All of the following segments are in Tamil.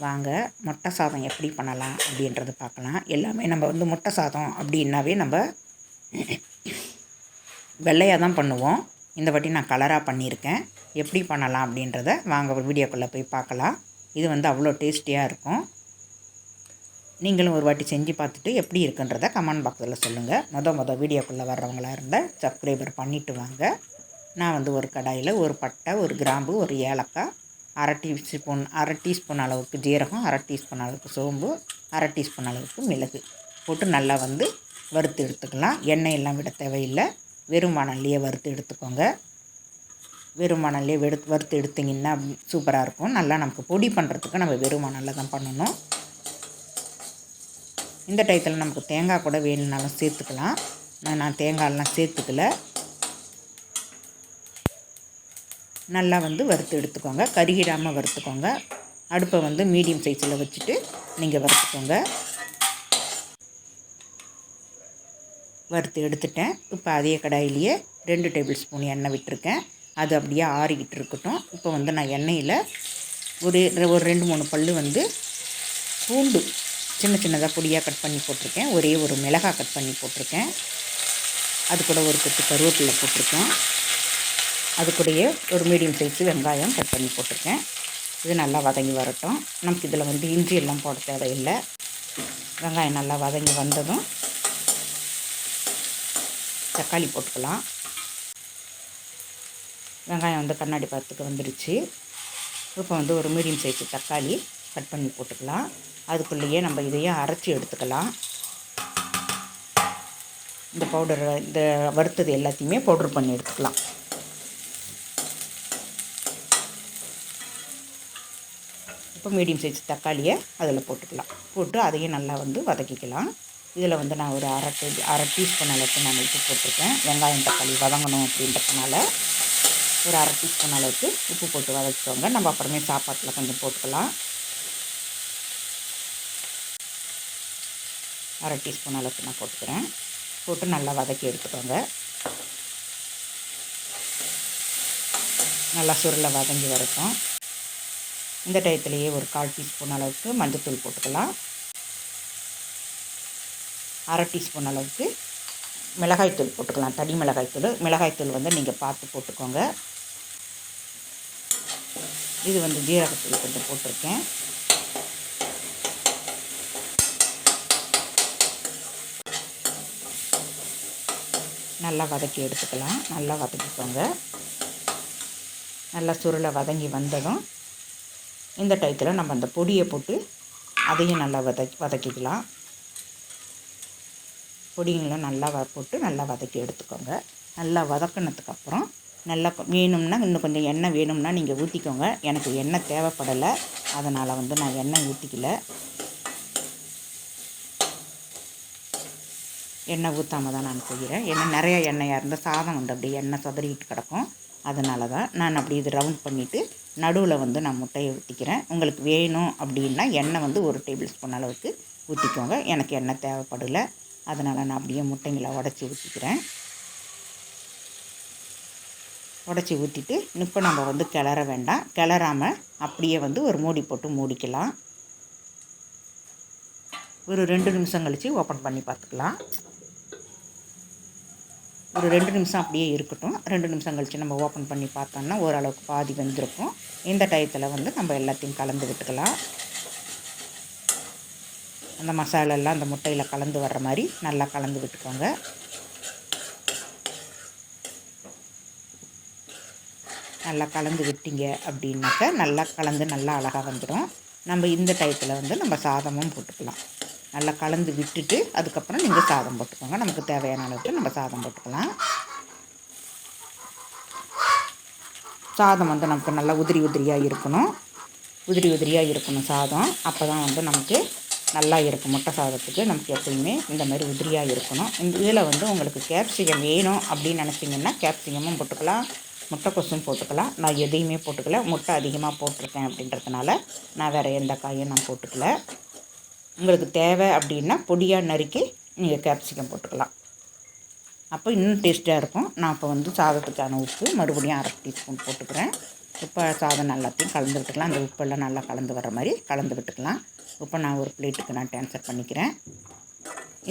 வாங்க முட்டை சாதம் எப்படி பண்ணலாம் அப்படின்றத பார்க்கலாம். எல்லாமே நம்ம வந்து முட்டை சாதம் அப்படின்னாவே நம்ம வெள்ளையாக தான் பண்ணுவோம். இந்த வாட்டி நான் கலராக பண்ணியிருக்கேன். எப்படி பண்ணலாம் அப்படின்றத வாங்க வீடியோக்குள்ளே போய் பார்க்கலாம். இது வந்து அவ்வளோ டேஸ்டியாக இருக்கும். நீங்களும் ஒரு வாட்டி செஞ்சு பார்த்துட்டு எப்படி இருக்குன்றத கமெண்ட் பாக்ஸில் சொல்லுங்கள். மொதல் வீடியோக்குள்ளே வர்றவங்களாக இருந்தால் சப்ஸ்கிரைபர் பண்ணிவிட்டு வாங்க. நான் வந்து ஒரு கடாயில் ஒரு பட்டை, ஒரு கிராம்பு, ஒரு ஏலக்காய், அரை டீஸ்பூன் அளவுக்கு ஜீரகம், அரை டீஸ்பூன் அளவுக்கு சோம்பு, அரை டீஸ்பூன் அளவுக்கு மிளகு போட்டு நல்லா வந்து வறுத்து எடுத்துக்கலாம். எண்ணெய் எல்லாம் விட தேவையில்லை. வெறும் வாணல்லையே வறுத்து எடுத்துக்கோங்க. வெறும் வாணல்லையே வறுத்து எடுத்திங்கன்னா சூப்பராக இருக்கும். நல்லா நமக்கு பொடி பண்ணுறதுக்கு நம்ம வெறும் வாணலில் தான் பண்ணணும். இந்த டயத்தில் நமக்கு தேங்காய் கூட வேணும்னாலும் சேர்த்துக்கலாம். நான் தேங்காயெல்லாம் சேர்த்துக்கல. நல்லா வந்து வறுத்து எடுத்துக்கோங்க. கருகிடாமல் வறுத்துக்கோங்க. அடுப்பை வந்து மீடியம் சைஸில் வச்சுட்டு நீங்கள் வறுத்துக்கோங்க. வறுத்து எடுத்துட்டேன். இப்போ அதே கடாயிலேயே 2 டேபிள் ஸ்பூன் எண்ணெய் விட்டுருக்கேன். அது அப்படியே ஆறிக்கிட்டு இருக்கட்டும். இப்போ வந்து நான் எண்ணெயில் ஒரு 2-3 பல் வந்து பூண்டு சின்னதாக பொடியாக கட் பண்ணி போட்டிருக்கேன். ஒரே ஒரு மிளகாய் கட் பண்ணி போட்டிருக்கேன். அது கூட ஒரு கொத்து கருவேப்பிலை போட்டிருக்கேன். அது கூடயே ஒரு மீடியம் சைஸு வெங்காயம் கட் பண்ணி போட்டிருக்கேன். இது நல்லா வதங்கி வரட்டும். நமக்கு இதில் வந்து இஞ்சி எல்லாம் போட தேவையில்லை. வெங்காயம் நல்லா வதங்கி வந்ததும் தக்காளி போட்டுக்கலாம். வெங்காயம் வந்து கண்ணாடி பதத்துக்கு வந்துடுச்சு. இப்போ வந்து ஒரு மீடியம் சைஸு தக்காளி கட் பண்ணி போட்டுக்கலாம். அதுக்குள்ளேயே நம்ம இதையும் அரைச்சி எடுத்துக்கலாம். இந்த பவுடரை இந்த வறுத்தது எல்லாத்தையுமே பவுட்ரு பண்ணி எடுத்துக்கலாம். இப்போ மீடியம் சைஸ் தக்காளியை அதில் போட்டுக்கலாம். போட்டு அதையும் நல்லா வந்து வதக்கிக்கலாம். இதில் வந்து நான் ஒரு அரை டீஸ்பூன் அளவுக்கு நான் உப்பு போட்டிருக்கேன். வெங்காயம் தக்காளி வதங்கணும் அப்படின்றதுனால ஒரு அரை டீஸ்பூன் அளவுக்கு உப்பு போட்டு வதக்கிக்கோங்க. நம்ம அப்புறமே சாப்பாட்டில் கொஞ்சம் போட்டுக்கலாம். அரை டீஸ்பூன் அளவுக்கு நான் போட்டுக்கிறேன். போட்டு நல்லா வதக்கி எடுத்துக்கோங்க. நல்லா சுருளை வதங்கி வரட்டும். இந்த டயத்துலேயே ஒரு 1/4 டீஸ்பூன் அளவுக்கு மஞ்சள்தூள் போட்டுக்கலாம். அரை டீஸ்பூன் அளவுக்கு மிளகாய்த்தூள் போட்டுக்கலாம். தனி மிளகாய்த்தூள் வந்து நீங்கள் பார்த்து போட்டுக்கோங்க. இது வந்து ஜீரகத்தூள் கொஞ்சம் போட்டிருக்கேன். நல்லா வதக்கி எடுத்துக்கலாம். நல்லா வதக்கிக்கோங்க. நல்லா சுருளை வதங்கி வந்ததும் இந்த டயத்தில் நம்ம அந்த பொடியை போட்டு அதையும் நல்லா வதக்கிக்கலாம். பொடிங்களை நல்லா போட்டு நல்லா வதக்கி எடுத்துக்கோங்க. நல்லா வதக்கினதுக்கப்புறம் நல்லா வேணும்னா இன்னும் கொஞ்சம் எண்ணெய் வேணும்னா நீங்கள் ஊற்றிக்கோங்க. எனக்கு எண்ணெய் தேவைப்படலை, அதனால் வந்து நான் எண்ணெய் ஊற்றிக்கல. எண்ணெய் ஊற்றாமல் தான் நான் செய்கிறேன். ஏன்னா நிறைய எண்ணெயாக இருந்தால் சாதம் வந்து அப்படியே எண்ணெய் சொதறிக்கிட்டு கிடக்கும். அதனால தான் நான் அப்படி இது ரவுண்ட் பண்ணிவிட்டு நடுவில் வந்து நான் முட்டையை ஊற்றிக்கிறேன். உங்களுக்கு வேணும் அப்படின்னா எண்ணெய் வந்து 1 டேபிள் ஸ்பூன் அளவுக்கு ஊற்றிக்கோங்க. எனக்கு எண்ணெய் தேவைப்படலை, அதனால் நான் அப்படியே முட்டைங்களை உடச்சி ஊற்றிக்கிறேன். உடச்சி ஊற்றிட்டு இப்போ நம்ம வந்து கிளற வேண்டாம். கிளறாமல் அப்படியே வந்து ஒரு மூடி போட்டு மூடிக்கலாம். ஒரு 2 நிமிஷம் கழித்து ஓப்பன் பண்ணி பார்த்துக்கலாம். ஒரு 2 நிமிஷம் அப்படியே இருக்கட்டும். 2 நிமிஷம் கழித்து நம்ம ஓப்பன் பண்ணி பார்த்தோம்னா ஓரளவுக்கு பாதி வெந்திருக்கும். இந்த டயத்தில் வந்து நம்ம எல்லாத்தையும் கலந்து விட்டுக்கலாம். அந்த மசாலெல்லாம் அந்த முட்டையில் கலந்து வர்ற மாதிரி நல்லா கலந்து விட்டுக்கோங்க. நல்லா கலந்து விட்டீங்க அப்படின்னாக்க நல்லா கலந்து நல்லா அழகாக வந்துடும். நம்ம இந்த டயத்தில் வந்து நம்ம சாதமும் போட்டுக்கலாம். நல்லா கலந்து விட்டுட்டு அதுக்கப்புறம் நீங்கள் சாதம் போட்டுக்கோங்க. நமக்கு தேவையான அளவுக்கு நம்ம சாதம் போட்டுக்கலாம். சாதம் வந்து நமக்கு நல்லா உதிரியாக இருக்கணும் சாதம். அப்போ தான் வந்து நமக்கு நல்லா இருக்கும். முட்டை சாதத்துக்கு நமக்கு எப்பயுமே இந்த மாதிரி உதிரியாக இருக்கணும். இந்த இதில் வந்து உங்களுக்கு கேப்சிகம் வேணும் அப்படின்னு நினச்சிங்கன்னா கேப்சிகமும் போட்டுக்கலாம், முட்டைக்கோசும் போட்டுக்கலாம். நான் எதையுமே போட்டுக்கல. முட்டை அதிகமாக போட்டிருக்கேன் அப்படின்றதுனால நான் வேறு எந்த காயும் நான் போட்டுக்கல. உங்களுக்கு தேவை அப்படின்னா பொடியாக நறுக்கி நீங்கள் கேப்சிகம் போட்டுக்கலாம். அப்போ இன்னும் டேஸ்ட்டாக இருக்கும். நான் இப்போ வந்து சாதத்துக்கான உப்பு மறுபடியும் அரை டீஸ்பூன் போட்டுக்கிறேன். உப்பு சாதம் எல்லாத்தையும் கலந்து விட்டுக்கலாம். அந்த உப்பெல்லாம் நல்லா கலந்து வர மாதிரி கலந்து விட்டுக்கலாம். இப்போ நான் ஒரு பிளேட்டுக்கு நான் ட்ரான்ஸ்ஃபர் பண்ணிக்கிறேன்.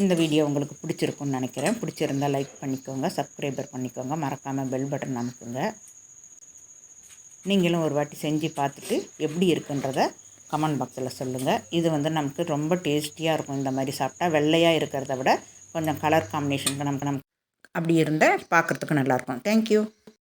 இந்த வீடியோ உங்களுக்கு பிடிச்சிருக்குன்னு நினைக்கிறேன். பிடிச்சிருந்தால் லைக் பண்ணிக்கோங்க, சப்ஸ்கிரைபர் பண்ணிக்கோங்க, மறக்காமல் பெல் பட்டன் அமுக்குங்க. நீங்களும் ஒரு வாட்டி செஞ்சு பார்த்துட்டு எப்படி இருக்குன்றத கமெண்ட் பாக்ஸில் சொல்லுங்கள். இது வந்து நமக்கு ரொம்ப டேஸ்டியாக இருக்கும். இந்த மாதிரி சாப்பிட்டா வெள்ளையாக இருக்கிறத விட கொஞ்சம் கலர் காம்பினேஷனுக்கு நமக்கு அப்படி இருந்தால் பார்க்குறதுக்கு நல்லாயிருக்கும். தேங்க்யூ.